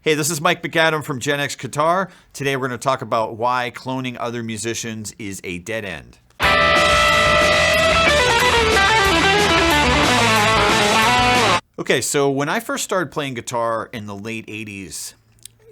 Hey, this is Mike McAdam from Gen X Guitar. Today we're going to talk about why cloning other musicians is a dead end. Okay, so when I first started playing guitar in the late 80s,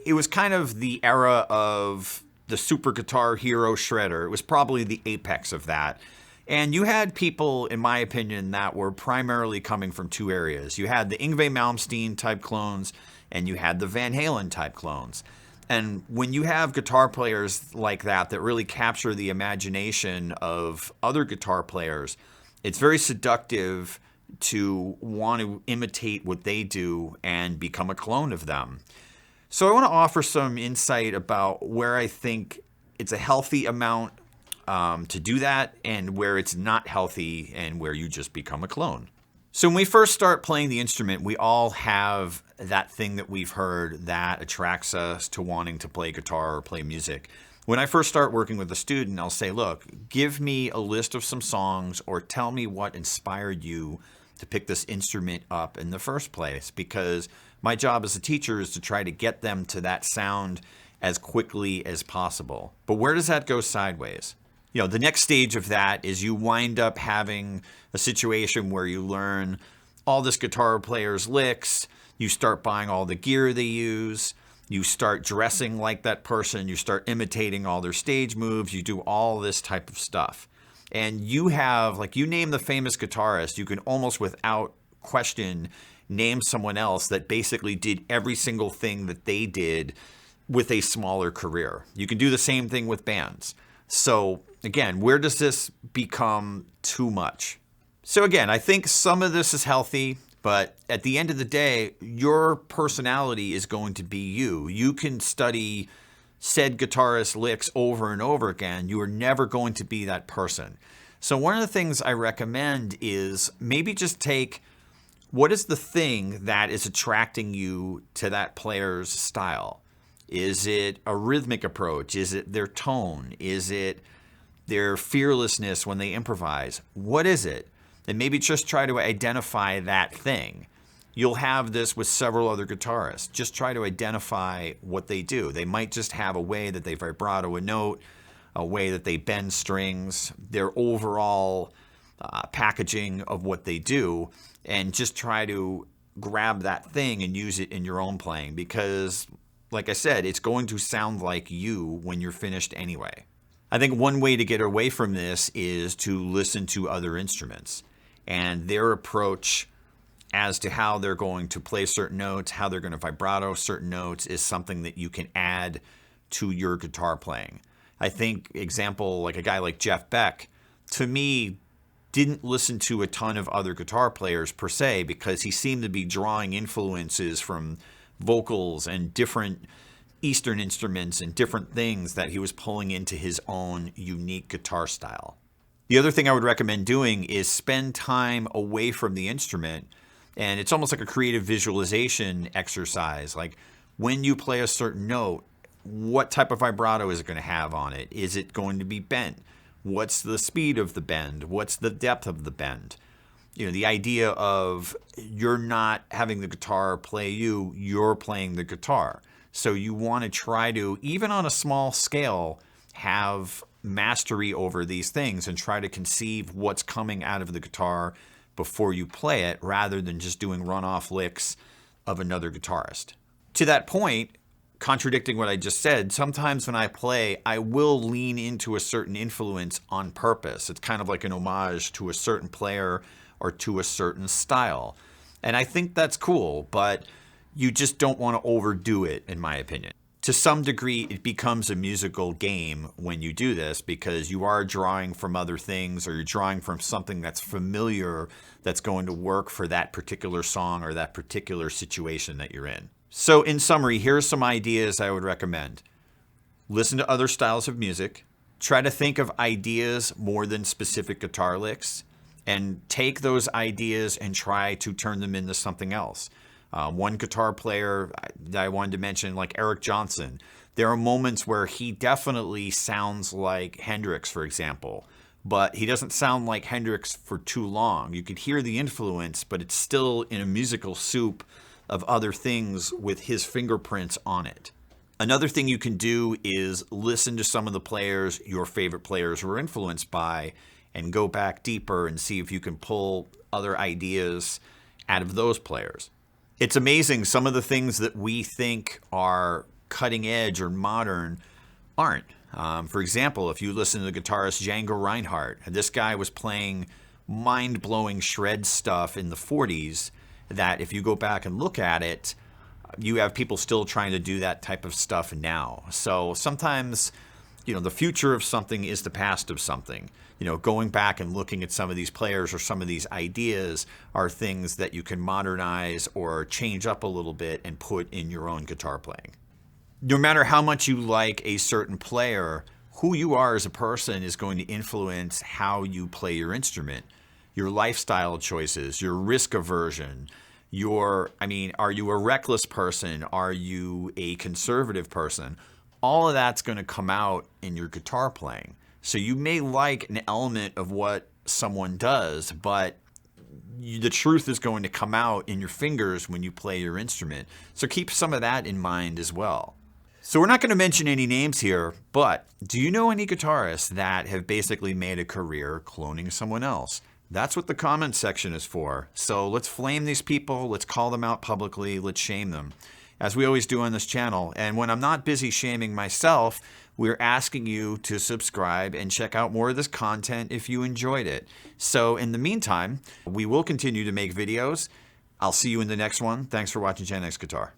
it was kind of the era of the super guitar hero shredder. It was probably the apex of that. And you had people, in my opinion, that were primarily coming from two areas. You had the Yngwie Malmsteen type clones, and you had the Van Halen type clones. And when you have guitar players like that really capture the imagination of other guitar players, it's very seductive to want to imitate what they do and become a clone of them. So I want to offer some insight about where I think it's a healthy amount to do that and where it's not healthy and where you just become a clone. So when we first start playing the instrument, we all have that thing that we've heard that attracts us to wanting to play guitar or play music. When I first start working with a student, I'll say, look, give me a list of some songs or tell me what inspired you to pick this instrument up in the first place, because my job as a teacher is to try to get them to that sound as quickly as possible. But where does that go sideways? You know, the next stage of that is you wind up having a situation where you learn all this guitar player's licks, you start buying all the gear they use, you start dressing like that person, you start imitating all their stage moves, you do all this type of stuff. And you have, like, you name the famous guitarist, you can almost without question name someone else that basically did every single thing that they did with a smaller career. You can do the same thing with bands. So again, where does this become too much? So again, I think some of this is healthy, but at the end of the day, your personality is going to be you. You can study said guitarist licks over and over again. You are never going to be that person. So one of the things I recommend is maybe just take what is the thing that is attracting you to that player's style. Is it a rhythmic approach? Is it their tone? Is it their fearlessness when they improvise? What is it? And maybe just try to identify that thing. You'll have this with several other guitarists. Just try to identify what they do. They might just have a way that they vibrato a note, a way that they bend strings, their overall packaging of what they do, and just try to grab that thing and use it in your own playing, because like I said, it's going to sound like you when you're finished anyway. I think one way to get away from this is to listen to other instruments and their approach as to how they're going to play certain notes, how they're going to vibrato certain notes is something that you can add to your guitar playing. I think, example, like a guy like Jeff Beck, to me, didn't listen to a ton of other guitar players per se, because he seemed to be drawing influences from vocals and different Eastern instruments and different things that he was pulling into his own unique guitar style. The other thing I would recommend doing is spend time away from the instrument, and it's almost like a creative visualization exercise. Like when you play a certain note, what type of vibrato is it going to have on it? Is it going to be bent? What's the speed of the bend? What's the depth of the bend? You know, the idea of you're not having the guitar play you, you're playing the guitar. So you want to try to, even on a small scale, have mastery over these things and try to conceive what's coming out of the guitar before you play it, rather than just doing run-off licks of another guitarist. To that point, contradicting what I just said, sometimes when I play, I will lean into a certain influence on purpose. It's kind of like an homage to a certain player or to a certain style. And I think that's cool, but you just don't want to overdo it, in my opinion. To some degree, it becomes a musical game when you do this, because you are drawing from other things, or you're drawing from something that's familiar that's going to work for that particular song or that particular situation that you're in. So in summary, here's some ideas I would recommend. Listen to other styles of music. Try to think of ideas more than specific guitar licks, and take those ideas and try to turn them into something else. One guitar player that I wanted to mention, like Eric Johnson, there are moments where he definitely sounds like Hendrix, for example, but he doesn't sound like Hendrix for too long. You could hear the influence, but it's still in a musical soup of other things with his fingerprints on it. Another thing you can do is listen to some of the players your favorite players were influenced by and go back deeper and see if you can pull other ideas out of those players. It's amazing, some of the things that we think are cutting edge or modern aren't. For example, if you listen to the guitarist Django Reinhardt, this guy was playing mind-blowing shred stuff in the 40s that if you go back and look at it, you have people still trying to do that type of stuff now. So sometimes, the future of something is the past of something. Going back and looking at some of these players or some of these ideas are things that you can modernize or change up a little bit and put in your own guitar playing. No matter how much you like a certain player, who you are as a person is going to influence how you play your instrument, your lifestyle choices, your risk aversion, are you a reckless person? Are you a conservative person? All of that's going to come out in your guitar playing. So you may like an element of what someone does, but the truth is going to come out in your fingers when you play your instrument. So keep some of that in mind as well. So we're not going to mention any names here, but do you know any guitarists that have basically made a career cloning someone else? That's what the comments section is for. So let's flame these people. Let's call them out publicly. Let's shame them, as we always do on this channel. And when I'm not busy shaming myself, we're asking you to subscribe and check out more of this content if you enjoyed it. So in the meantime, we will continue to make videos. I'll see you in the next one. Thanks for watching Gen X Guitar.